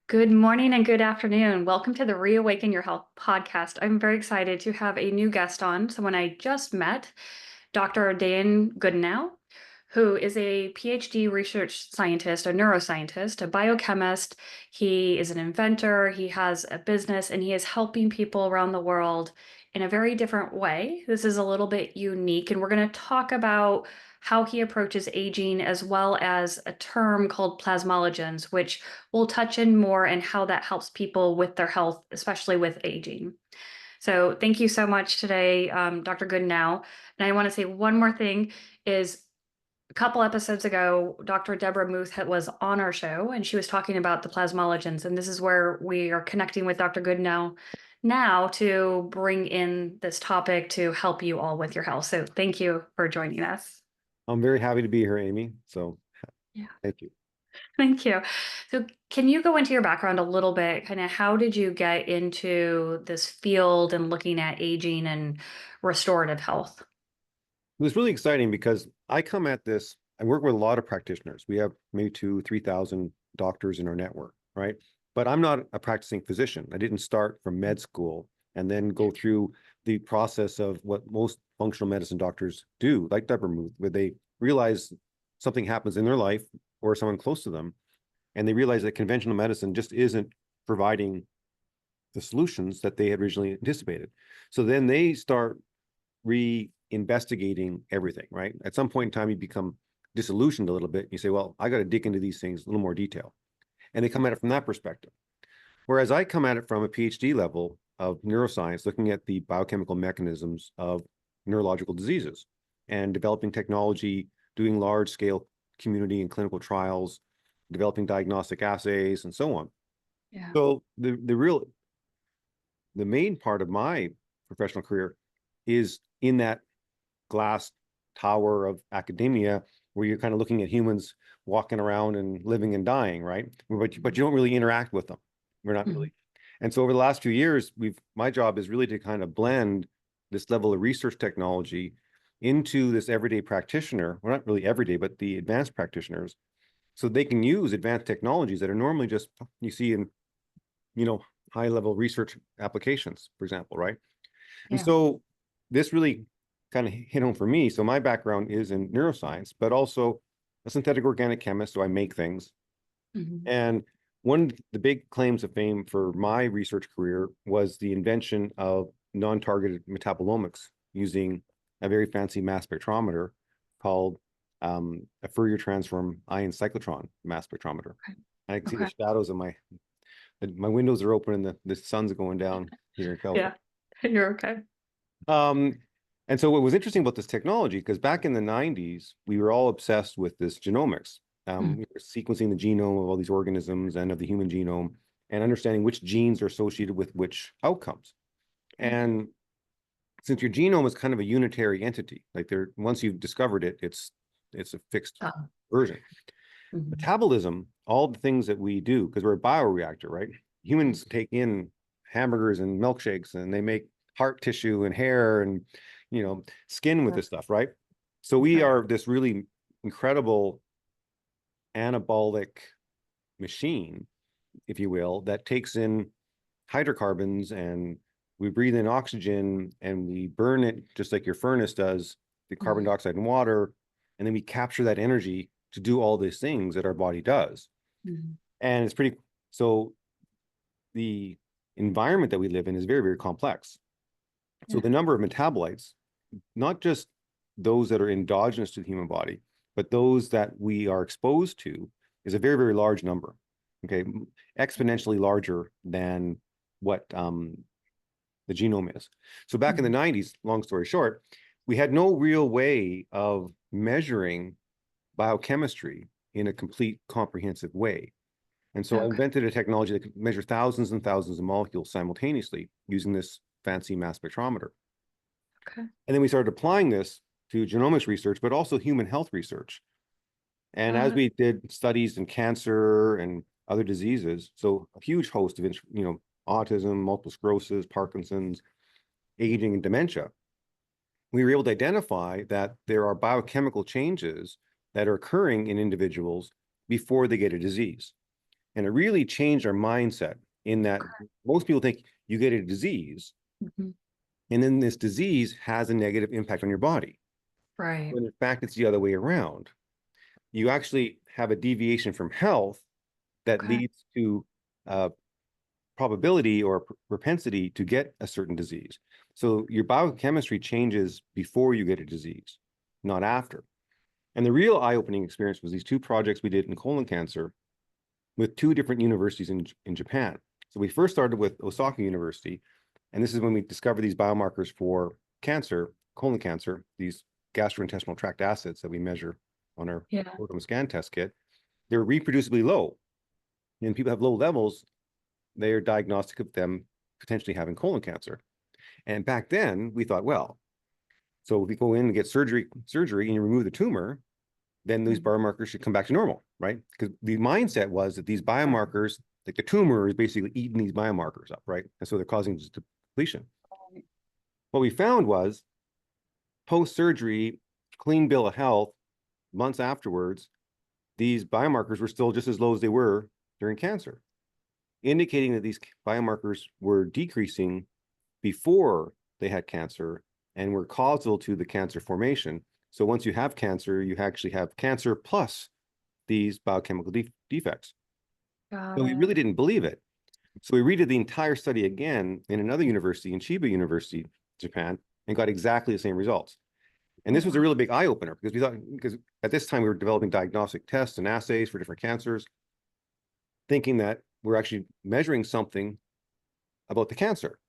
Good morning and good afternoon. Welcome to the Reawaken Your Health podcast. I'm very excited to have a new guest on, someone I just met, Dr. Dan Goodenowe, who is a PhD research scientist, a neuroscientist, a biochemist. He is an inventor, he has a business, and he is helping people around the world in a very different way. This is a little bit unique, and we're going to talk about how he approaches aging, as well as a term called plasmalogens, which we'll touch in more and how that helps people with their health, especially with aging. So thank you so much today, Dr. Goodenowe. And I want to say one more thing is a couple episodes ago, Dr. Deborah Muth was on our show, and she was talking about the plasmalogens. And this is where we are connecting with Dr. Goodenowe now to bring in this topic to help you all with your health. So thank you for joining us. I'm very happy to be here, Amy. So Yeah. thank you. Thank you. So can you go into your background a little bit? Kind of how did you get into this field and looking at aging and restorative health? It was really exciting because I come at this, I work with a lot of practitioners. We have maybe 3,000 doctors in our network, right? But I'm not a practicing physician. I didn't start from med school and then go through the process of what most functional medicine doctors do, like Deborah Muth, where they realize something happens in their life or someone close to them, and they realize that conventional medicine just isn't providing the solutions that they had originally anticipated. So then they start re-investigating everything, right? At some point in time, you become disillusioned a little bit. You say, well, I got to dig into these things in a little more detail. And they come at it from that perspective. Whereas I come at it from a PhD level of neuroscience, looking at the biochemical mechanisms of neurological diseases and developing technology, doing large scale community and clinical trials, developing diagnostic assays, and so on. Yeah. So the main part of my professional career is in that glass tower of academia, where you're kind of looking at humans walking around and living and dying, right? But you don't really interact with them. We're not really. And so over the last few years, my job is really to kind of blend this level of research technology into this everyday practitioner. Well, not really everyday, but the advanced practitioners, so they can use advanced technologies that are normally just you see in, high level research applications, for example, right? And Yeah. so this really kind of hit home for me. So my background is in neuroscience, but also a synthetic organic chemist. So I make things. Mhm. And one of the big claims of fame for my research career was the invention of non-targeted metabolomics using a very fancy mass spectrometer called a Fourier transform ion cyclotron mass spectrometer. Okay. I can see the Okay. shadows of my windows are open and the sun's going down here in California. Yeah. You're okay. And so what was interesting about this technology, because back in the 90s, we were all obsessed with this genomics, we were sequencing the genome of all these organisms and of the human genome and understanding which genes are associated with which outcomes. And since your genome is kind of a unitary entity, like once you've discovered it, it's a fixed version. Metabolism, all the things that we do, because we're a bioreactor, right? Humans take in hamburgers and milkshakes, and they make heart tissue and hair and skin with this stuff, right? So we are this really incredible anabolic machine, if you will, that takes in hydrocarbons, and we breathe in oxygen and we burn it just like your furnace does, the carbon dioxide and water, and then we capture that energy to do all these things that our body does. And it's pretty, so the environment that we live in is very, very complex. So the number of metabolites, not just those that are endogenous to the human body, but those that we are exposed to, is a very, very large number. Okay, exponentially larger than what the genome is. So back in the 90s, long story short, we had no real way of measuring biochemistry in a complete, comprehensive way. And so I invented a technology that could measure thousands and thousands of molecules simultaneously using this fancy mass spectrometer. And then we started applying this to genomics research, but also human health research. And as we did studies in cancer and other diseases, so a huge host of, autism, multiple sclerosis, Parkinson's, aging, and dementia, we were able to identify that there are biochemical changes that are occurring in individuals before they get a disease. And it really changed our mindset in that most people think you get a disease, Mhm. and then this disease has a negative impact on your body. Right. When in fact, it's the other way around. You actually have a deviation from health that Okay. leads to probability or propensity to get a certain disease. So your biochemistry changes before you get a disease, not after. And the real eye-opening experience was these two projects we did in colon cancer with two different universities in Japan. So we first started with Osaka University, and this is when we discovered these biomarkers for cancer, colon cancer, these gastrointestinal tract acids that we measure on our Yeah. proton scan test kit. They're reproducibly low. And people have low levels, they are diagnostic of them potentially having colon cancer. And back then we thought, well, so if we go in and get surgery and you remove the tumor, then these Mhm. biomarkers should come back to normal, right? Because the mindset was that these biomarkers, like the tumor is basically eating these biomarkers up, right? And so they're causing depletion. Right. What we found was post-surgery, clean bill of health, months afterwards, these biomarkers were still just as low as they were during cancer, indicating that these biomarkers were decreasing before they had cancer and were causal to the cancer formation. So once you have cancer, you actually have cancer plus these biochemical defects. Got So we really it. didn't believe it. So we redid the entire study again in another university, in Chiba University, Japan, and got exactly the same results. And this was a Wow. really big eye opener because we thought, because at this time we were developing diagnostic tests and assays for different cancers, thinking that we're actually measuring something about the cancer.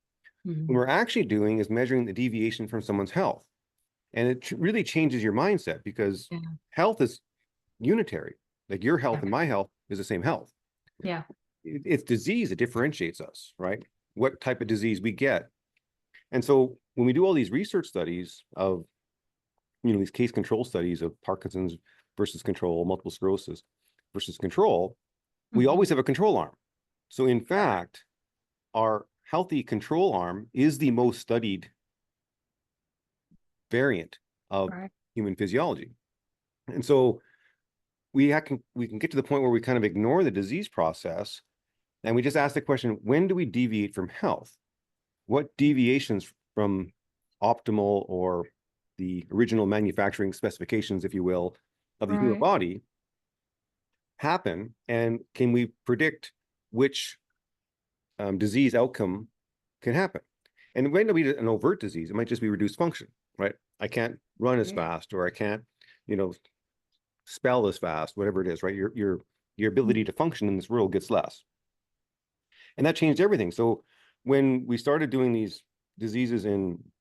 What Mhm. we're actually doing is measuring the deviation from someone's health. And it really changes your mindset because Yeah. health is unitary. Like your health Yeah. and my health is the same health. Yeah. It's disease that differentiates us, right? What type of disease we get. And so when we do all these research studies of, these case control studies of Parkinson's versus control, multiple sclerosis versus control, we Mhm. always have a control arm. So in fact, our healthy control arm is the most studied variant of Right. human physiology. And so we can get to the point where we kind of ignore the disease process and we just ask the question, when do we deviate from health? What deviations from optimal or the original manufacturing specifications, if you will, of the human Right. body happen? And can we predict which disease outcome can happen? And it might not be an overt disease. It might just be reduced function, right? I can't run as Right. fast, or I can't, you know, spell as fast, whatever it is, right? Your ability to function in this world gets less. And that changed everything. So when we started doing these diseases in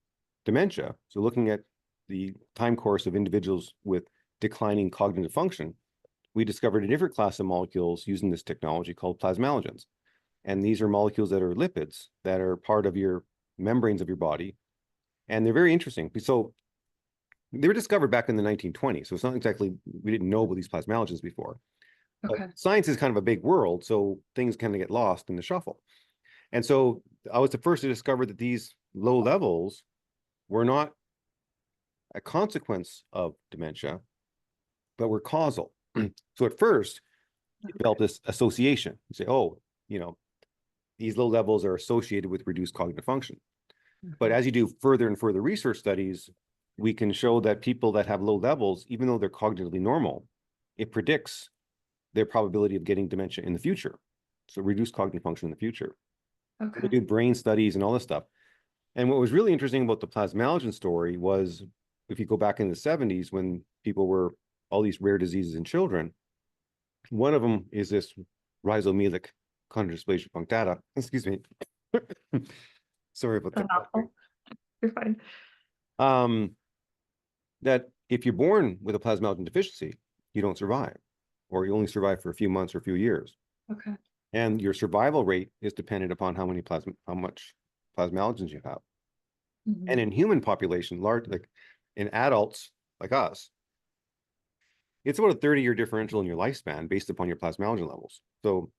dementia, so looking at the time course of individuals with declining cognitive function, we discovered a different class of molecules using this technology called plasmalogens. And these are molecules that are lipids that are part of your membranes of your body. And they're very interesting. So they were discovered back in the 1920s. So it's not exactly, we didn't know about these plasmalogens before. But Okay. science is kind of a big world, so things kind of get lost in the shuffle. And so I was the first to discover that these low levels were not a consequence of dementia, but were causal. So at first, you Okay. develop this association. You say, oh, you know, these low levels are associated with reduced cognitive function. But Mhm. as you do further and further research studies, we can show that people that have low levels, even though they're cognitively normal, it predicts their probability of getting dementia in the future. So reduced cognitive function in the future. We Okay. do brain studies and all this stuff. And what was really interesting about the plasmalogen story was if you go back in the 70s when people were all these rare diseases in children, one of them is this rhizomelic chondrodysplasia punctata. Excuse me. Sorry about A that. mouthful. You're fine. Um, that if you're born with a plasmalogen deficiency, you don't survive, or you only survive for a few months or a few years. Okay. And your survival rate is dependent upon how much plasmalogens you have. And Mhm. in human population, large, like in adults like us, it's about a 30-year differential in your lifespan based upon your plasmalogen levels. So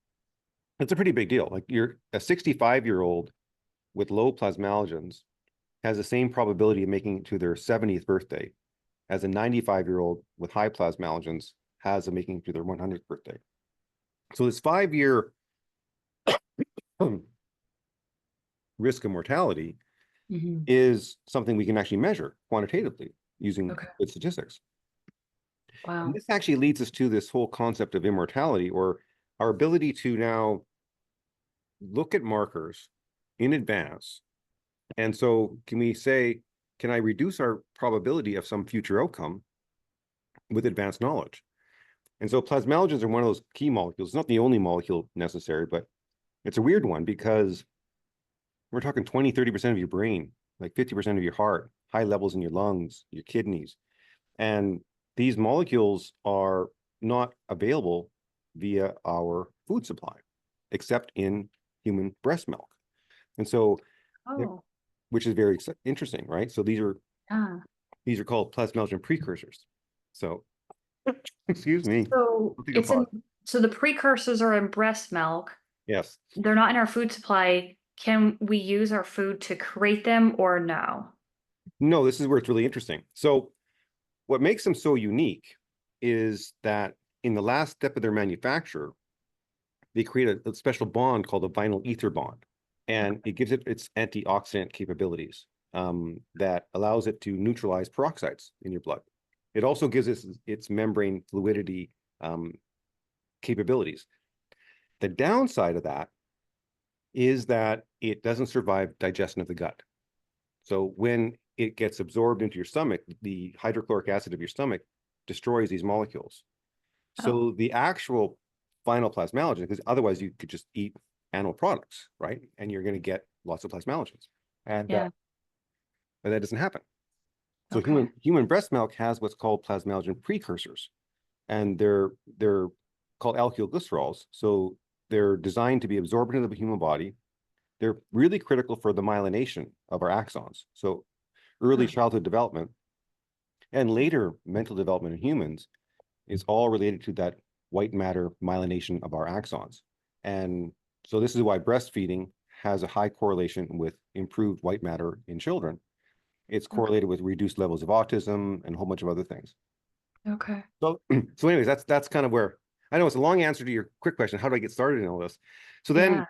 it's a pretty big deal. Like you're a 65-year-old with low plasmalogens has the same probability of making it to their 70th birthday as a 95-year-old with high plasmalogens has of making it to their 100th birthday. So this 5-year risk of mortality Hmm. is something we can actually measure quantitatively using Okay. good statistics. And Wow. this actually leads us to this whole concept of immortality, or our ability to now look at markers in advance. And so can we say, can I reduce our probability of some future outcome with advanced knowledge? And so plasmalogens are one of those key molecules. It's not the only molecule necessary, but it's a weird one because we're talking 20, 30% of your brain, like 50% of your heart, high levels in your lungs, your kidneys. And these molecules are not available via our food supply, except in human breast milk. And so, Oh, which is very interesting, right? So yeah. these are called plasmalogen precursors. So, excuse me, So I'll take a it's in, pause. so the precursors are in breast milk. Yes. They're not in our food supply. Can we use our food to create them or no? No, this is where it's really interesting. So, what makes them so unique is that in the last step of their manufacture, they create a special bond called a vinyl ether bond, and it gives it its antioxidant capabilities that allows it to neutralize peroxides in your blood. It also gives us its membrane fluidity um, capabilities. The downside of that is that it doesn't survive digestion of the gut. So when it gets absorbed into your stomach, the hydrochloric acid of your stomach destroys these molecules. Oh, So the actual final plasmalogen, because otherwise you could just eat animal products, right? And you're going to get lots of plasmalogens. And yeah. but that doesn't happen. So Okay. human breast milk has what's called plasmalogen precursors, and they're called alkylglycerols. So they're designed to be absorbed into the human body. They're really critical for the myelination of our axons. So early Huh. childhood development and later mental development in humans is all related to that white matter myelination of our axons. And so this is why breastfeeding has a high correlation with improved white matter in children. It's Okay. correlated with reduced levels of autism and a whole bunch of other things. Okay. So, so anyways, that's kind of where I know it's a long answer to your quick question. How do I get started in all this? So then Yeah.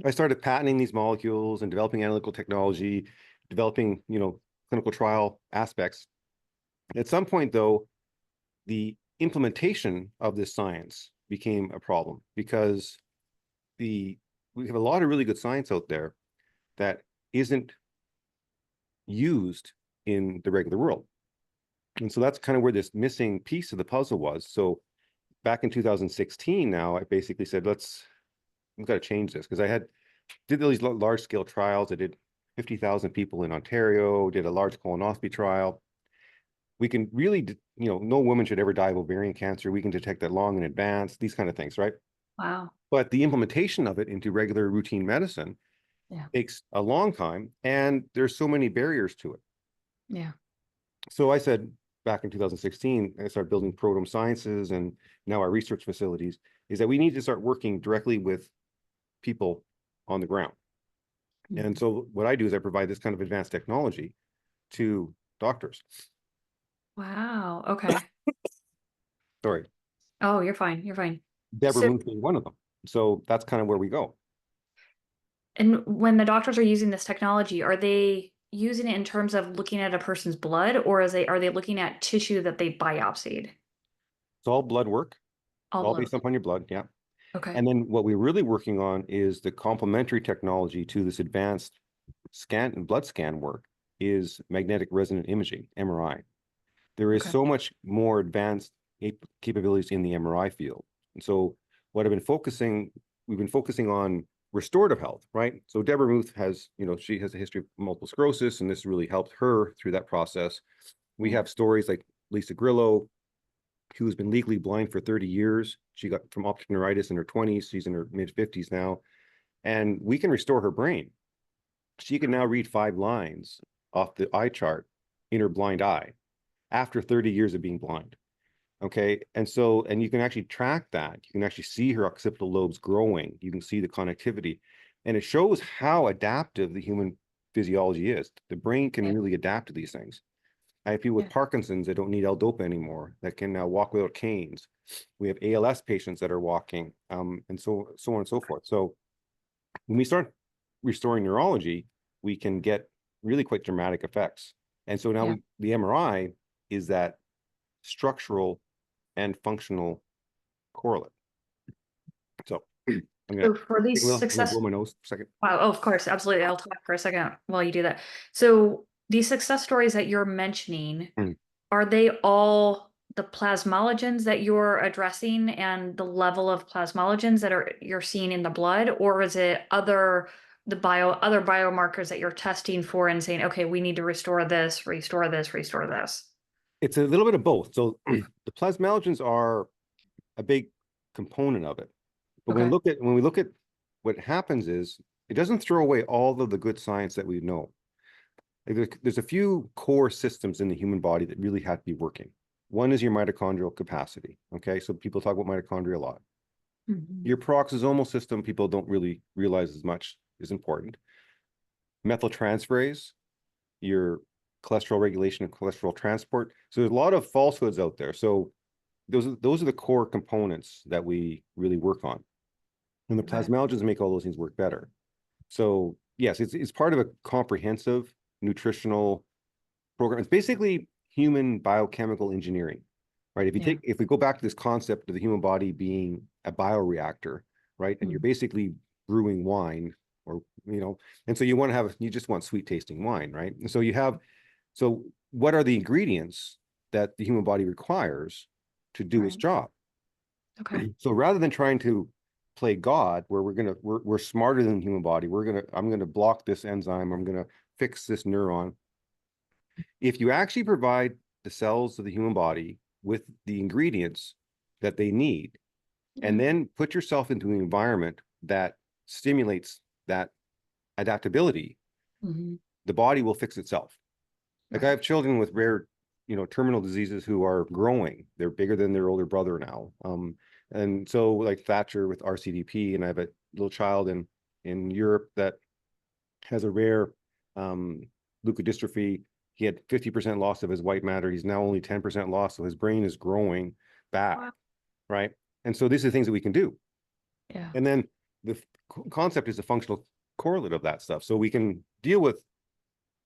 I started patenting these molecules and developing analytical technology, developing, clinical trial aspects. At some point, though, the implementation of this science became a problem because we have a lot of really good science out there that isn't used in the regular world. And so that's kind of where this missing piece of the puzzle was. So back in 2016, now I basically said, we've got to change this because did these large scale trials. I did 50,000 people in Ontario, did a large colonoscopy trial. We can really, no woman should ever die of ovarian cancer. We can detect that long in advance, these kind of things, right? Wow. But the implementation of it into regular routine medicine Yeah. takes a long time, and there's so many barriers to it. Yeah. So I said back in 2016, I started building Protom Sciences and now our research facilities, is that we need to start working directly with people on the ground. And Mhm. so what I do is I provide this kind of advanced technology to doctors. Wow. Okay. Sorry, Oh, you're fine. You're fine. Deborah So, Muth being one of them. So that's kind of where we go. and when the doctors are using this technology, are they using it in terms of looking at a person's blood, or are they looking at tissue that they biopsied? It's all blood work, All all blood. based upon your blood. Yeah. Okay. And then what we're really working on is the complementary technology to this advanced scan and blood scan work is magnetic resonant imaging, MRI. There is Okay. so much more advanced capabilities in the MRI field. And so what we've been focusing on restorative health, right? So Deborah Muth she has a history of multiple sclerosis, and this really helped her through that process. We Yeah. have stories like Lisa Grillo, who's been legally blind for 30 years. She got from optic neuritis in her 20s. She's in her mid 50s now. And we can restore her brain. She can now read 5 lines off the eye chart in her blind eye after 30 years of being blind. Okay. And you can actually track that. You can actually see her occipital lobes growing. You can see the connectivity. And it shows how adaptive the human physiology is. The brain can Yeah. really adapt to these things. I have people with Yeah. Parkinson's that don't need L-DOPA anymore, that can now walk without canes. We have ALS patients that are walking, and so on and so forth. So when we start restoring neurology, we can get really quite dramatic effects. And so now Yeah. the MRI is that structural and functional correlate. So I'm gonna So for these I'm gonna blow success, my nose for a second. wow, oh, of course, absolutely. I'll talk for a second while you do that. So these success stories that you're mentioning, Mm. are they all the plasmalogens that you're addressing and the level of plasmalogens that you're seeing in the blood, or is it other biomarkers that you're testing for and saying, okay, we need to restore this, restore this, restore this? It's a little bit of both. So the plasmalogens are a big component of it. But Okay. when we look at what happens is it doesn't throw away all of the good science that we know. Like there's a few core systems in the human body that really have to be working. One is your mitochondrial capacity. Okay, so people talk about mitochondria a lot. Mhm. Your peroxisomal system, people don't really realize as much is important. Methyltransferase, your cholesterol regulation and cholesterol transport. So there's a lot of falsehoods out there. So those are the core components that we really work on. And the Okay. plasmalogens make all those things work better. So yes, it's part of a comprehensive nutritional program. It's basically human biochemical engineering, right? Yeah. If we go back to this concept of the human body being a bioreactor, right? And you're Mhm. basically brewing wine, or and so you just want sweet tasting wine, right? And so what are the ingredients that the human body requires to do its Right. job? Okay. So rather than trying to play God, where we're smarter than the human body, I'm gonna block this enzyme, I'm gonna fix this neuron. If you actually provide the cells of the human body with the ingredients that they need, and Yeah. then put yourself into an environment that stimulates that adaptability, Mhm. the body will fix itself. Like I Right. have children with rare, terminal diseases who are growing. They're bigger than their older brother now. And so like Thatcher with RCDP, and I have a little child in Europe that has a rare leukodystrophy. He had 50% loss of his white matter. He's now only 10% loss, so his brain is growing back, Wow. right? And so these are things that we can do. Yeah. And then the concept is a functional correlate of that stuff. So we can deal with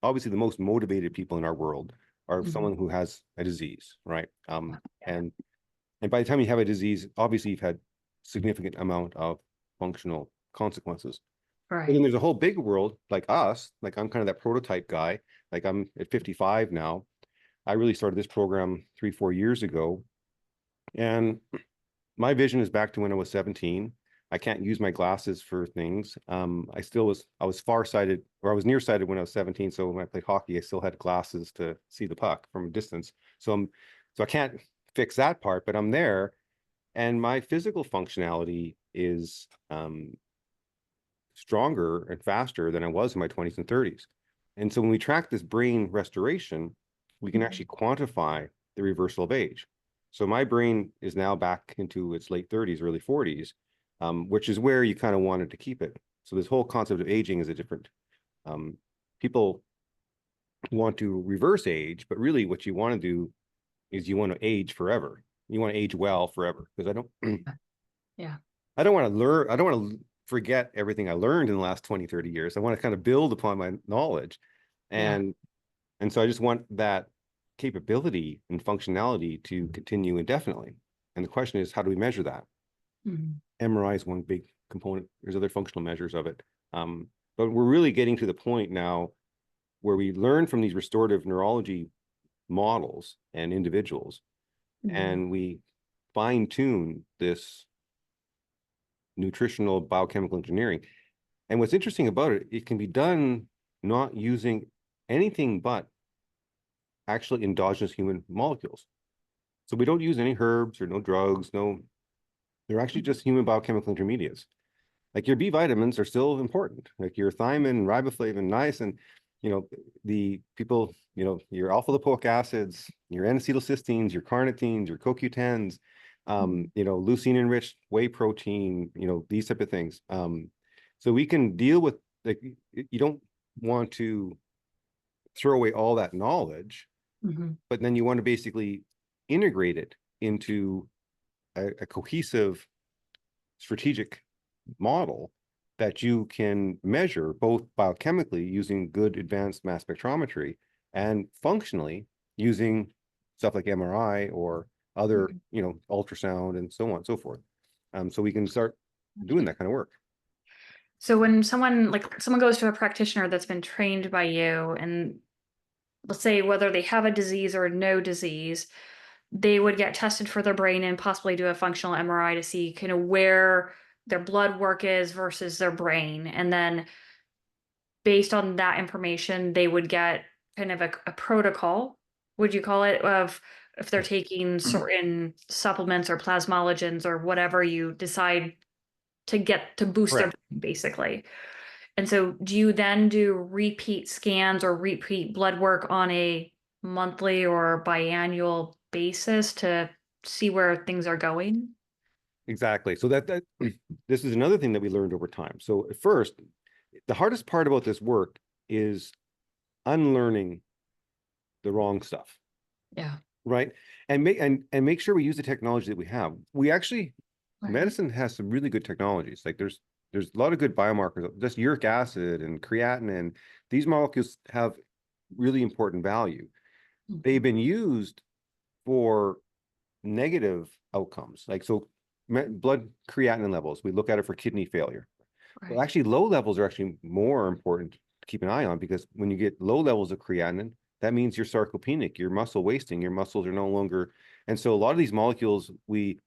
obviously the most motivated people in our world are Mhm. someone who has a disease, right? Yeah. And by the time you have a disease, obviously you've had significant amount of functional consequences. But then Right. there's a whole big world like us, like I'm kind of that prototype guy. Like I'm at 55 now. I really started this program 3, 4 years ago. And my vision is back to when I was 17. I can't use my glasses for things. I was farsighted, or I was nearsighted when I was 17. So when I played hockey, I still had glasses to see the puck from a distance. So I can't fix that part, but I'm there. And my physical functionality is stronger and faster than I was in my 20s and 30s. And so when we track this brain restoration, we can Mhm. actually quantify the reversal of age. So my brain is now back into its late 30s, early 40s, which is where you kind of wanted to keep it. So this whole concept of aging is a different. People want to reverse age, but really what you want to do is you want to age forever. You want to age well forever, because Yeah. I don't want to learn, I don't want to forget everything I learned in the last 20, 30 years. I want to kind of build upon my knowledge. Yeah. And so I just want that capability and functionality to continue indefinitely. And the question is, how do we measure that? Mhm. MRI is one big component. There's other functional measures of it. But we're really getting to the point now where we learn from these restorative neurology models and individuals, Mhm. and we fine tune this nutritional biochemical engineering. And what's interesting about it, it can be done not using anything but actually endogenous human molecules. So we don't use any herbs or no drugs, they're actually just human biochemical intermediates. Like your B vitamins are still important, like your thiamine, riboflavin, niacin, the people, your alpha lipoic acids, your N-acetylcysteines, your carnitines, your CoQ10s, Mhm. leucine enriched whey protein, these type of things. So we can deal with, like, you don't want to throw away all that knowledge, but then you want to basically integrate it into a cohesive strategic model that you can measure both biochemically using good advanced mass spectrometry and functionally using stuff like MRI or other, ultrasound and so on and so forth. So we can start doing that kind of work. So when someone goes to a practitioner that's been trained by you, and let's say whether they have a disease or no disease, they would get tested for their brain and possibly do a functional MRI to see kind of where their blood work is versus their brain. And then based on that information, they would get kind of a protocol, would you call it, of if they're taking certain supplements or plasmalogens or whatever you decide to get to boost their Correct. brain, basically. And so do you then do repeat scans or repeat blood work on a monthly or biannual basis to see where things are going? Exactly. So that this is another thing that we learned over time. So at first, the hardest part about this work is unlearning the wrong stuff, Yeah. right? And make sure we use the technology that we have. We actually Right. medicine has some really good technologies. Like there's a lot of good biomarkers, just uric acid and creatinine. These molecules have really important value. They've been used for negative outcomes. Like so blood creatinine levels, we look at it for kidney failure. Well, Right. actually, low levels are actually more important to keep an eye on because when you get low levels of creatinine, that means you're sarcopenic, you're muscle wasting, your muscles are no longer. And so a lot of these molecules, we've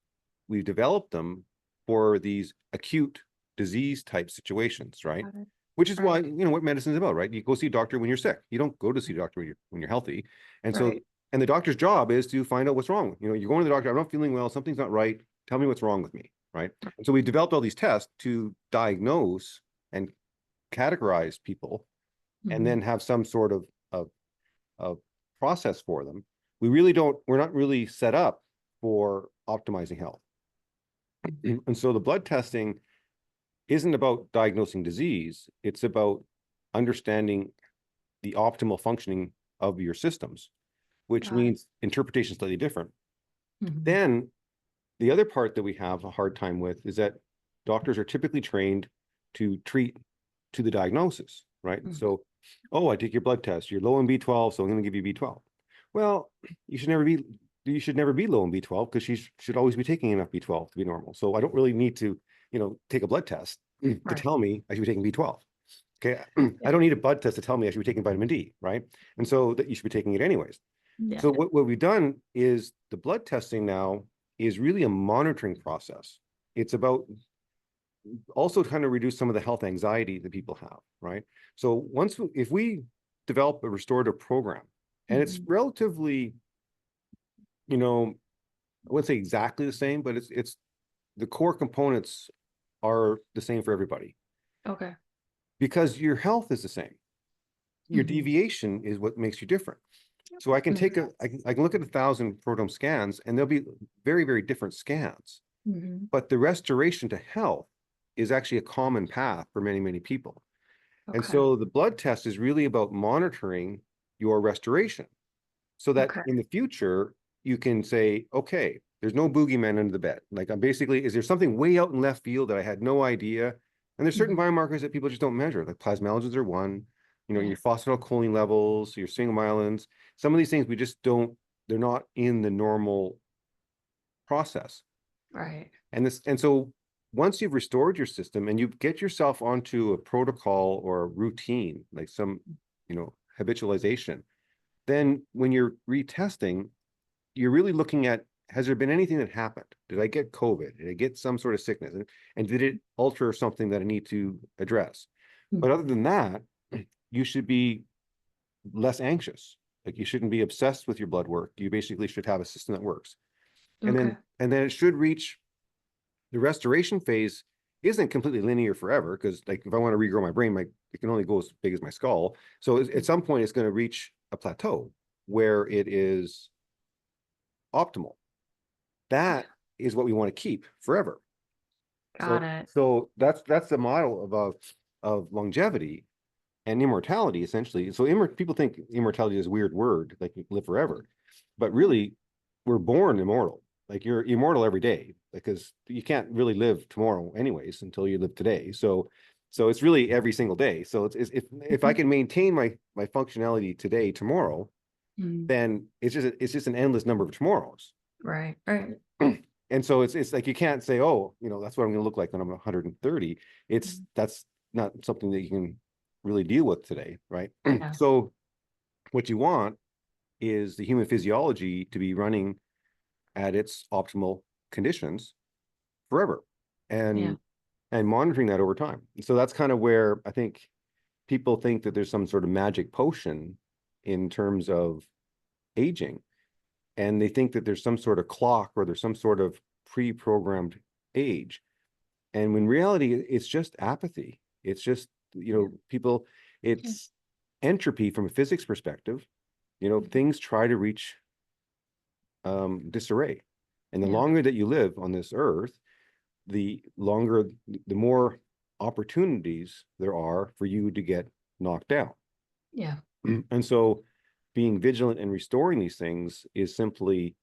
developed them for these acute disease type situations, right? Got it. Which is why, Right. what medicine is about, right? You go see a doctor when you're sick. You don't go to see a doctor when you're healthy. And so, Right. and the doctor's job is to find out what's wrong. You're going to the doctor, I'm not feeling well, something's not right. Tell me what's wrong with me, right? And so we developed all these tests to diagnose and categorize people and Mhm. then have some sort of process for them. We're not really set up for optimizing health. And so the blood testing isn't about diagnosing disease, it's about understanding the optimal functioning of your systems, which Got it. means interpretation slightly different. Mhm. Then the other part that we have a hard time with is that doctors are typically trained to treat to the diagnosis, right? Mhm. So, oh, I take your blood test, you're low in B12, so I'm going to give you B12. Well, you should never be low in B12 because she should always be taking enough B12 to be normal. So I don't really need to, take a blood test to Right. tell me I should be taking B12. Okay. Yeah. I don't need a blood test to tell me I should be taking vitamin D, right? And so that you should be taking it anyways. Yeah. So what we've done is the blood testing now is really a monitoring process. It's about also kind of reduce some of the health anxiety that people have, right? So if we develop a restorative program, and it's Mhm. relatively, I wouldn't say exactly the same, but it's the core components are the same for everybody Okay. because your health is the same. Your Mhm. deviation is what makes you different. So Makes I can look at 1,000 proton scans and they'll be very, very different scans, Mhm. but the restoration to health is actually a common path for many, many people. And Okay. so the blood test is really about monitoring your restoration so that Okay. in the future, you can say, okay, there's no boogeyman under the bed. Like I'm basically, is there something way out in left field that I had no idea? And there's certain Mhm. biomarkers that people just don't measure, like plasmalogens are one, Yeah. your phosphatidylcholine levels, your sphingomyelins. Some of these things we just don't, they're not in the normal process. Right. And so once you've restored your system and you get yourself onto a protocol or a routine, like some, habitualization, then when you're retesting, you're really looking at, has there been anything that happened? Did I get COVID? Did I get some sort of sickness? And did it alter something that I need to address? But other Mhm. than that, you should be less anxious. Like you shouldn't be obsessed with your blood work. You basically should have a system that works. And Okay. then it should reach the restoration phase isn't completely linear forever because like if I want to regrow my brain, it can only go as big as my skull. So at some point it's going to reach a plateau where it is optimal. Yeah. That is what we want to keep forever. Got So it. so that's the model of longevity. and immortality, essentially. So people think immortality is a weird word, like you live forever, but really we're born immortal. Like you're immortal every day, because you can't really live tomorrow anyways until you live today. So it's really every single day. So it's if I Mhm. can maintain my functionality today, tomorrow, Mm. then it's just an endless number of tomorrows. Right. Right. And so it's like you can't say, oh, that's what I'm going to look like when I'm 130. Mm. That's not something that you can really deal with today, right? Yeah. So what you want is the human physiology to be running at its optimal conditions forever, Yeah. and monitoring that over time. So that's kind of where I think people think that there's some sort of magic potion in terms of aging, and they think that there's some sort of clock or there's some sort of pre-programmed age. And when reality, it's just apathy. It's just, Yeah. people, Yeah. it's entropy from a physics perspective. Mhm. Things try to reach disarray. And the Yeah. longer that you live on this earth, the more opportunities there are for you to get knocked down. Yeah. And so being vigilant and restoring these things is simply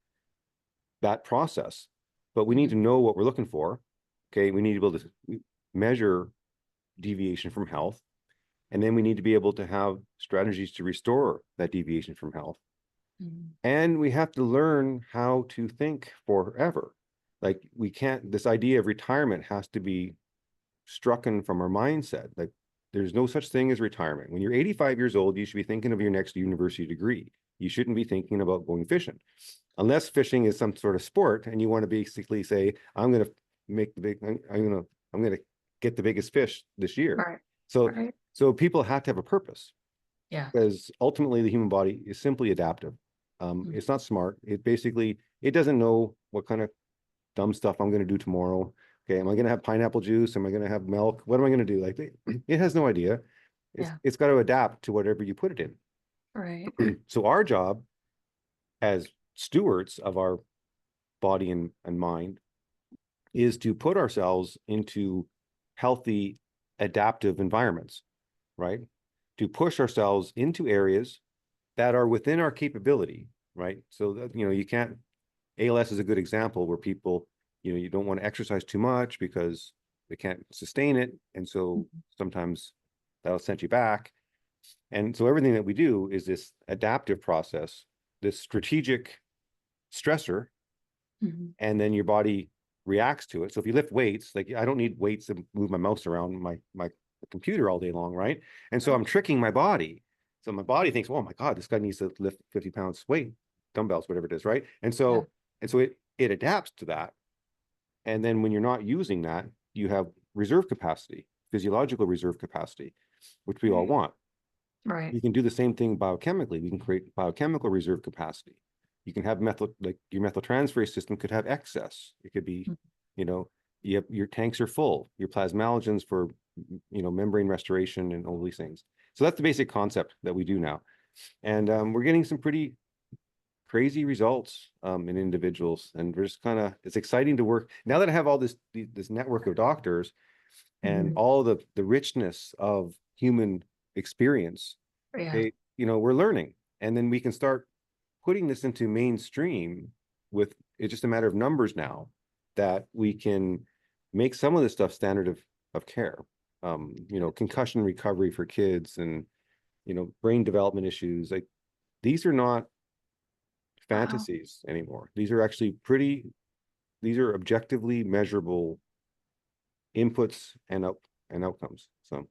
that process. But we need Mhm. to know what we're looking for. Okay. We need to be able to measure deviation from health. And then we need to be able to have strategies to restore that deviation from health. Mhm. And we have to learn how to think forever. Like we can't, this idea of retirement has to be strucken from our mindset. Like there's no such thing as retirement. When you're 85 years old, you should be thinking of your next university degree. You shouldn't be thinking about going fishing, unless fishing is some sort of sport and you want to basically say, I'm going to make the big, I'm going to get the biggest fish this year. Right. So, Right. so people have to have a purpose, Yeah. because ultimately the human body is simply adaptive. Mhm. It's not smart. It doesn't know what kind of dumb stuff I'm going to do tomorrow. Okay, am I going to have pineapple juice? Am I going to have milk? What am I going to do? Like it has no idea. It's Yeah. it's got to adapt to whatever you put it Right. in. So our job as stewards of our body and mind is to put ourselves into healthy, adaptive environments, right? To push ourselves into areas that are within our capability, right? So that, you can't, ALS is a good example where people, you don't want to exercise too much because they can't sustain it. And so Mhm. sometimes that'll send you back. And so everything that we do is this adaptive process, this strategic stressor, Mhm. and then your body reacts to it. So if you lift weights, like I don't need weights to move my mouse around my computer all day long, right? And so Right. I'm tricking my body. So my body thinks, oh my God, this guy needs to lift 50 pounds weight, dumbbells, whatever it is, right? And Yeah. so it adapts to that. And then when you're not using that, you have reserve capacity, physiological reserve capacity, which we all Right. want. Right. We can do the same thing biochemically. We can create biochemical reserve capacity. You can have like your methyltransferase system could have excess. It could be, Mhm. you know, your tanks are full, your plasmalogens for, membrane restoration and all these things. So that's the basic concept that we do now. And we're getting some pretty crazy results in individuals. And we're just it's exciting to work. Now that I have all this network of doctors and Mhm. all the richness of human experience, Yeah. we're learning, and then we can start putting this into mainstream. With it's just a matter of numbers now that we can make some of this stuff standard of care. Concussion recovery for kids, and brain development issues. Like these are not Wow. fantasies anymore. These are actually these are objectively measurable inputs and outcomes. So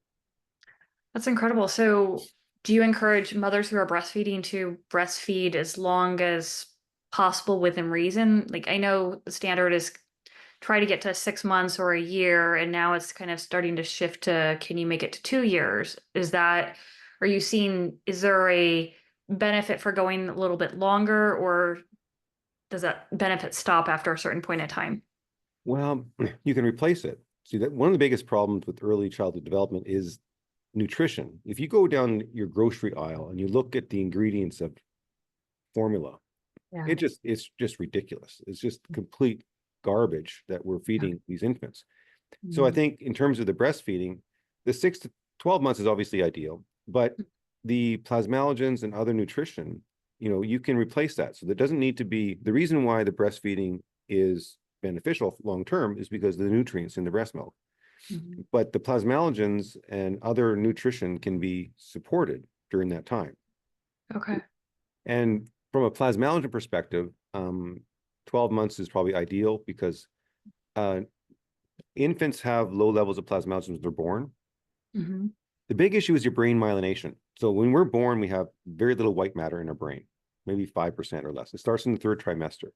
That's incredible. So, do you encourage mothers who are breastfeeding to breastfeed as long as possible within reason? Like, I know the standard is try to get to 6 months or a year, and now it's kind of starting to shift to can you make it to 2 years? Are you seeing, is there a benefit for going a little bit longer, or does that benefit stop after a certain point in time? well, you can replace it. See, that one of the biggest problems with early childhood development is nutrition. If you go down your grocery aisle and you look at the ingredients of formula, Yeah. it's just ridiculous. It's just complete garbage that we're Yeah. feeding these infants. So I Mm. think in terms of the breastfeeding, the 6 to 12 months is obviously ideal. But the plasmalogens and other nutrition, you can replace that. So there doesn't need to be, the reason why the breastfeeding is beneficial long term is because of the nutrients in the breast milk. Mhm. But the plasmalogens and other nutrition can be supported during that time. Okay. And from a plasmalogen perspective, 12 months is probably ideal because uh, infants have low levels of plasmalogens when they're born. Hmm. The big issue is your brain myelination. So when we're born, we have very little white matter in our brain, maybe 5% or less. It starts in the third trimester.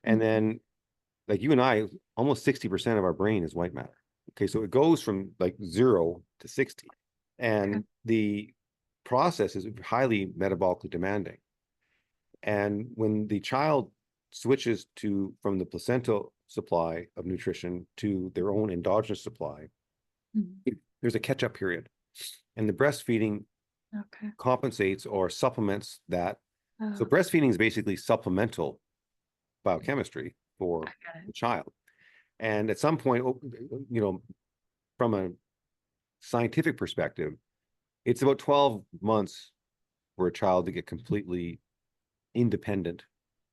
And then, like you and I, almost 60% of our brain is white matter. Okay, so it goes from like 0 to 60. Okay. And the process is highly metabolically demanding. And when the child switches from the placental supply of nutrition to their own endogenous supply, Mhm. there's a catch-up period. And the breastfeeding Okay. compensates or supplements that. So Oh, breastfeeding is basically supplemental biochemistry I for get it. the child. And at some point, from a scientific perspective, it's about 12 months for a child to get completely independent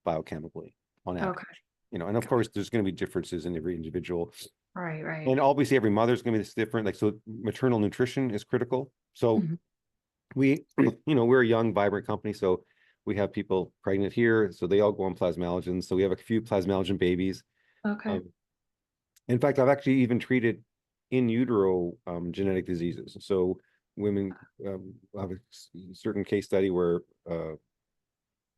biochemically on average. Okay. And of course, there's going to be differences in every individual. Right, right. And obviously, every mother's going to be this different. Like, so maternal nutrition is critical. So Mhm. we, we're a young, vibrant company. So we have people pregnant here. So they all go on plasmalogens. So we have a few plasmalogen babies. Okay. Um, in fact, I've actually even treated in utero genetic diseases. So women have a certain case study where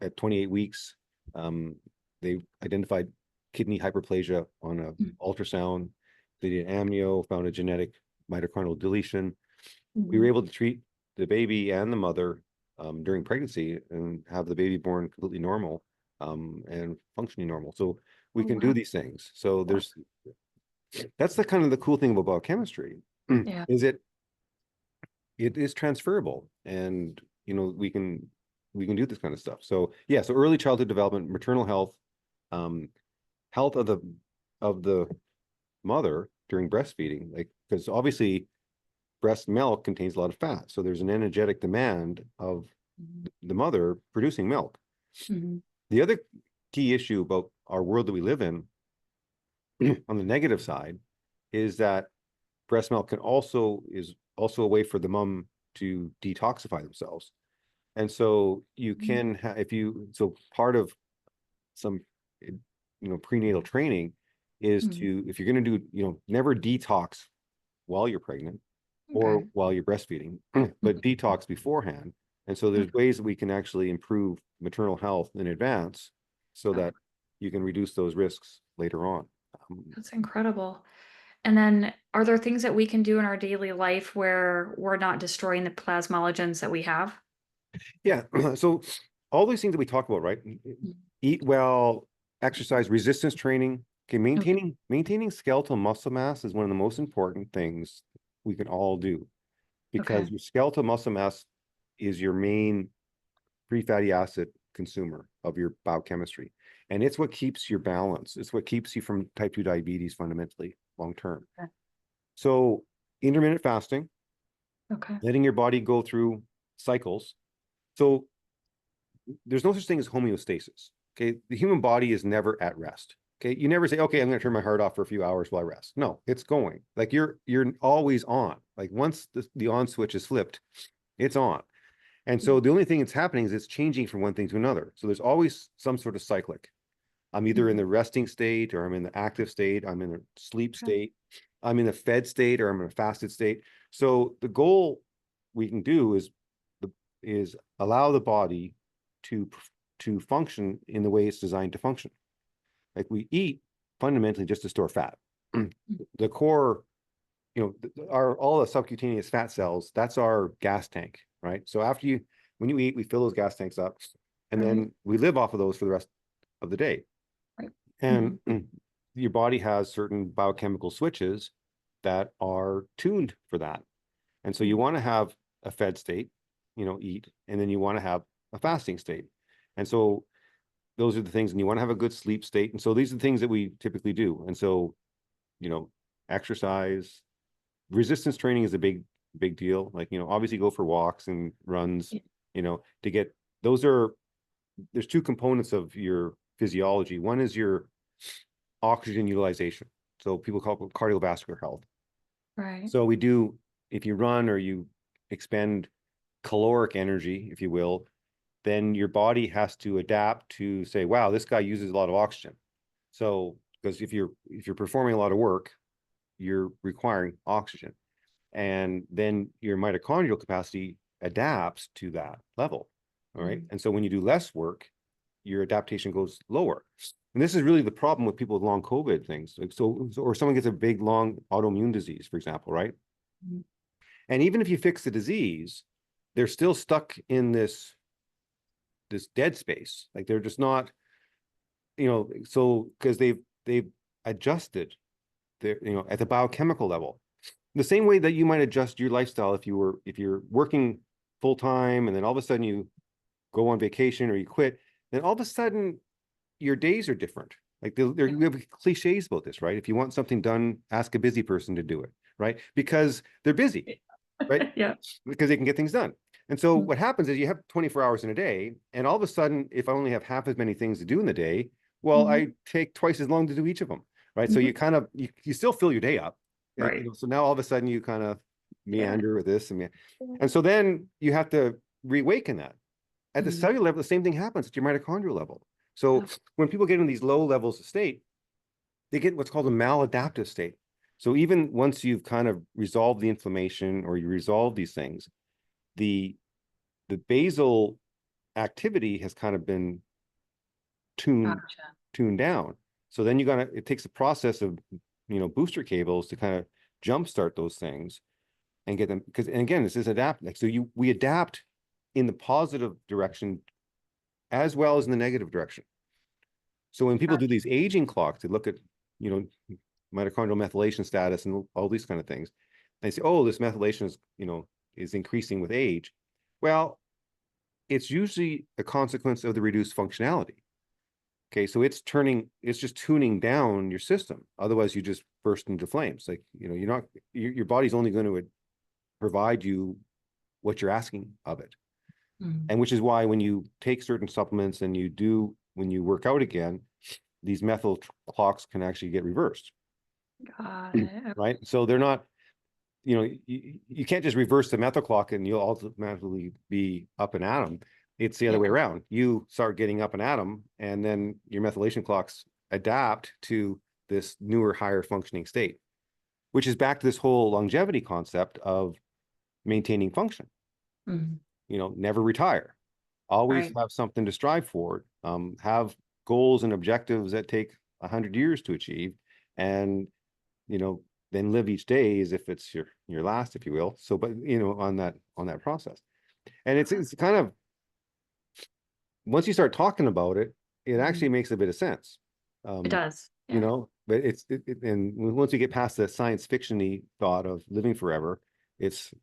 at 28 weeks, they identified kidney hyperplasia on an Mhm. ultrasound. They did amnio, found a genetic mitochondrial deletion. We were Mhm. able to treat the baby and the mother during pregnancy and have the baby born completely normal and functioning normal. So we Oh, can do wow. these things. So that's the kind of the cool thing about biochemistry Yeah. is it is transferable, and we can do this kind of stuff. So yeah, so early childhood development, maternal health, um, health of the mother during breastfeeding, like because obviously breast milk contains a lot of fat, so there's an energetic demand of Mhm. the mother producing milk. Mhm. The other key issue about our world that we live in on the negative side is that breast milk is also a way for the mom to detoxify themselves. And so you Mhm. can have, if you, so part of some, prenatal training is Mhm. to, if you're going to do, never detox while you're pregnant or Okay. while you're breastfeeding, but detox beforehand. And so Mhm. there's ways that we can actually improve maternal health in advance so Oh, that you can reduce those risks later on. that's incredible. And then are there things that we can do in our daily life where we're not destroying the plasmalogens that we have? Yeah. So all these things that we talk about, right? Mhm. Eat well, exercise, resistance training. Okay, Okay. maintaining skeletal muscle mass is one of the most important things we can all do because Okay. your skeletal muscle mass is your main free fatty acid consumer of your biochemistry. And it's what keeps your balance. It's what keeps you from type 2 diabetes fundamentally long term. Okay. So intermittent fasting, Okay. letting your body go through cycles. So there's no such thing as homeostasis. Okay. The human body is never at rest. Okay. You never say, okay, I'm going to turn my heart off for a few hours while I rest. No, it's going. Like you're always on. Like once the on switch is flipped, it's on. And so Mhm. the only thing that's happening is it's changing from one thing to another. So there's always some sort of cyclic. I'm either in Mhm. the resting state or I'm in the active state. I'm in the sleep Okay. state. I'm in the fed state or I'm in a fasted state. So the goal we can do is allow the body to to function in the way it's designed to function. Like we eat fundamentally just to store fat. Mhm. The core, our all the subcutaneous fat cells, that's our gas tank, right? So when you eat, we fill those gas tanks up, and Right. then we live off of those for the rest of the day. Right. And Mhm. your body has certain biochemical switches that are tuned for that. And so you Mhm. want to have a fed state, eat, and then you want to have a fasting state. And so those are the things, and you want to have a good sleep state. And so these are the things that we typically do. And so, exercise, resistance training is a big big deal. Like, obviously go for walks and runs, Yeah. to get, there's two components of your physiology. One is your oxygen utilization. So people call it cardiovascular health. Right. So if you run or you expend caloric energy, if you will, then your body has to adapt to say, wow, this guy uses a lot of oxygen. So, because if you're performing a lot of work, you're requiring oxygen. And then your mitochondrial capacity adapts to that level. All right. And so when you do less work, your adaptation goes lower. And this is really the problem with people with long COVID things. Like, or someone gets a big, long autoimmune disease, for example, right? Mhm. And even if you fix the disease, they're still stuck in this dead space. Like they're just not, so because they've adjusted their, at the biochemical level. The same way that you might adjust your lifestyle if you're working full time and then all of a sudden you go on vacation or you quit, then all of a sudden your days are different. Like Yeah. we have cliches about this, right? If you want something done, ask a busy person to do it, right? Because they're busy, right? Yeah. Because they can get things done. And so Mhm. what happens is you have 24 hours in a day, and all of a sudden, if I only have half as many things to do in the day, well, Mhm. I take twice as long to do each of them, right? So you Mhm. kind of you still fill your day up, Right. so now all of a sudden you kind of Yeah. meander with this and so then you have to reawaken that. At the Mhm. cellular level, the same thing happens at your mitochondrial level. So Oh, when people get in these low levels of state, they get what's called a maladaptive state. So even once you've kind of resolved the inflammation or you resolve these things, the the basal activity has kind of been tuned gotcha. tuned down. So then it takes a process of booster cables to kind of jumpstart those things and get them, because, and again, this is adapt. Like, so we adapt in the positive direction as well as in the negative direction. So when people do Gotcha. these aging clocks, they look at you know mitochondrial methylation status and all these kind of things. They say, oh, this methylation is increasing with age. Well, it's usually a consequence of the reduced functionality. Okay, so it's just tuning down your system. Otherwise, you just burst into flames. Like, you're not, your body's only going to provide you what you're asking of it. Mhm. And which is why when you take certain supplements and when you work out again, these methyl clocks can actually get reversed, Got it. right? So they're not, you can't just reverse the methyl clock and you'll automatically be up and at 'em. It's the other way Yeah. around. You start getting up and at 'em, and then your methylation clocks adapt to this newer, higher functioning state, which is back to this whole longevity concept of maintaining function. Mhm. Never retire. Always Right. have something to strive for. Have goals and objectives that take 100 years to achieve, and you know, then live each day as if it's your last, if you will. So, but on that process, and it's kind of, once you start talking about it, it Mhm. actually makes a bit of sense. It Um, does. Yeah. but and once you get past the science fiction-y thought of living forever, it's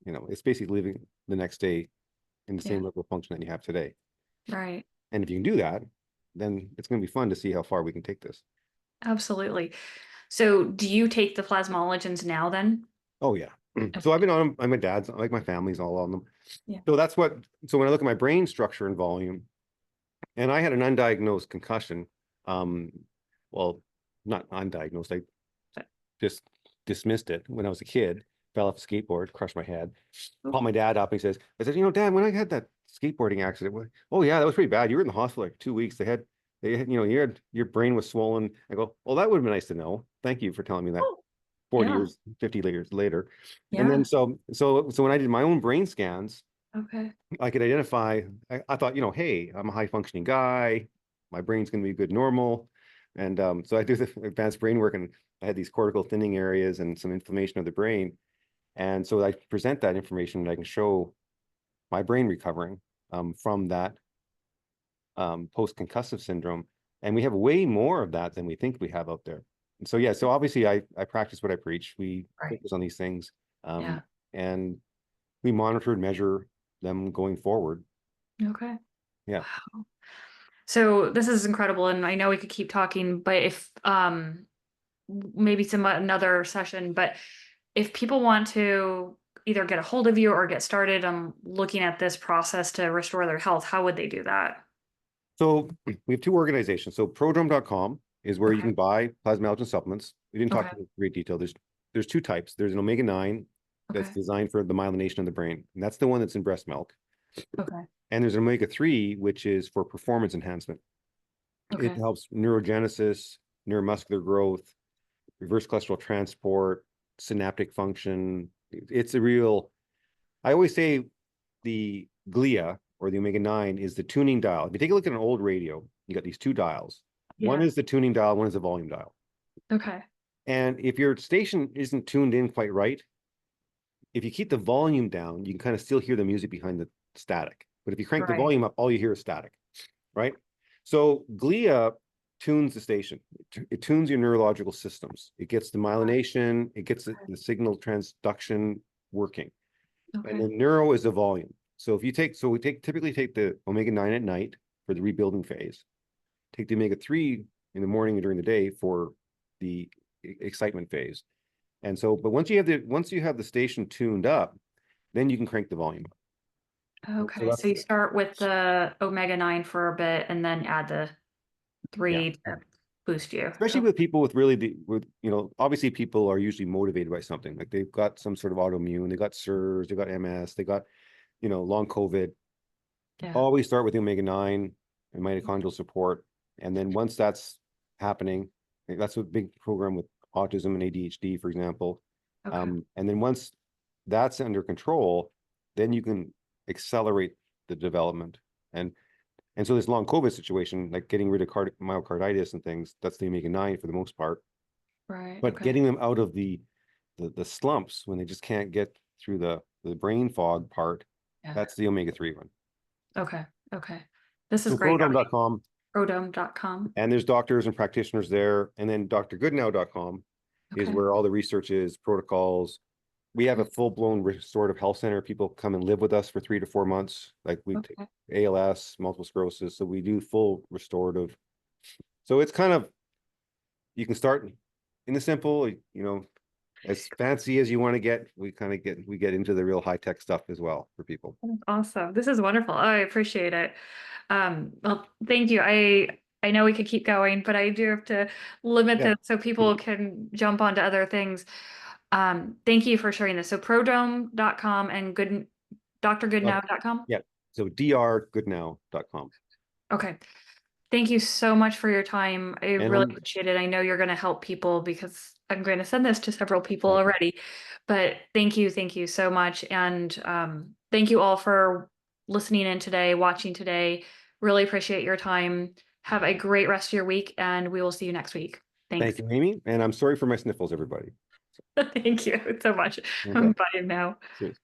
it's basically living the next day in the Yeah. same level of function that you have today. Right. And if you can do that, then it's going to be fun to see how far we can take this. Absolutely. So do you take the plasmalogens now then? Oh yeah. So I've Okay. been on them. My dad's, like, my family's all on them. Yeah. So when I look at my brain structure and volume, and I had an undiagnosed concussion, um, well, not undiagnosed, I just dismissed it when I was a kid, fell off a skateboard, crushed my head, Oh, called my dad up. He says, I said, Dad, when I had that skateboarding accident, oh yeah, that was pretty bad. You were in the hospital like 2 weeks. Your brain was swollen. I go, well, that would have been nice to know. Thank you for telling me that. oh, 40 yeah. years, 50 years later. And then Yeah. so when I did my own brain scans, Okay. I could identify, I thought, hey, I'm a high functioning guy. My brain's going to be good normal. And so I do the advanced brain work, and I had these cortical thinning areas and some inflammation of the brain. And so I present that information, and I can show my brain recovering from that post-concussive syndrome. And we have way more of that than we think we have out there. And so, yeah, so obviously I practice what I preach. We Right. focus on these things, Yeah. and we monitor and measure them going forward. Okay. Yeah. Wow. So this is incredible, and I know we could keep talking, but if maybe some another session, but if people want to either get a hold of you or get started on looking at this process to restore their health, how would they do that? So we have two organizations. So prodrome.com is where you Okay. can buy plasmalogen supplements. We didn't talk Okay. in great detail. There's two types. There's an omega-9 that's Okay. designed for the myelination of the brain, and that's the one that's in breast milk. Okay. And there's an omega-3, which is for performance enhancement. It Okay. helps neurogenesis, neuromuscular growth, reverse cholesterol transport, synaptic function. It's a real, I always say the glia or the omega-9 is the tuning dial. If you take a look at an old radio, you got these two dials. One Yeah. is the tuning dial, one is the volume dial. Okay. And if your station isn't tuned in quite right, if you keep the volume down, you can kind of still hear the music behind the static. But if you crank the Right. volume up, all you hear is static, right? So glia tunes the station. It tunes your neurological systems. It gets the myelination, it gets the signal transduction working. And Okay. then neuro is the volume. So we typically take the omega-9 at night for the rebuilding phase, take the omega-3 in the morning and during the day for the excitement phase. And so, but once you have the station tuned up, then you can crank the volume up. So Okay. So that's, you start with the omega-9 for a bit and then add the yeah. three to boost you. Especially with people with obviously people are usually motivated by something. Like they've got some sort of autoimmune, they got SIRS, they got MS, they got, long COVID. Yeah. Always start with the omega-9 and mitochondrial support. And then once that's happening, that's a big program with autism and ADHD, for example. Okay. And then once that's under control, then you can accelerate the development. And so this long COVID situation, like getting rid of myocarditis and things, that's the omega-9 for the most part. Right. But Okay. getting them out of the slumps when they just can't get through the brain fog part, Yeah. that's the omega-3 one. Okay. Okay. This is So great. prodome.com, Prodome.com. and there's doctors and practitioners there. And then drgoodenowe.com is Okay. where all the research is, protocols. We have a Okay. full-blown restorative health center. People come and live with us for 3 to 4 months. Like we take Okay. ALS, multiple sclerosis. So we do full restorative. So it's kind of, you can start in the simple, as fancy as you want to get. We get into the real high-tech stuff as well for people. That's awesome. This is wonderful. Oh, I appreciate it. Well, thank you. I know we could keep going, but I do have to limit Yeah. this so people can jump onto other things. Thank you for sharing this. So prodome.com and Uh, drgoodnow.com. yeah. So drgoodnow.com. Okay. Thank you so much for your time. I And really appreciate it. I know you're going to help people because I'm going to send this to several people already. But thank you so much. And thank you all for listening in today, watching today. Really appreciate your time. Have a great rest of your week, and we will see you next week. thank Thanks. you, Amy. And I'm sorry for my sniffles, everybody. Thank you so much. Okay. Bye now. Cheers.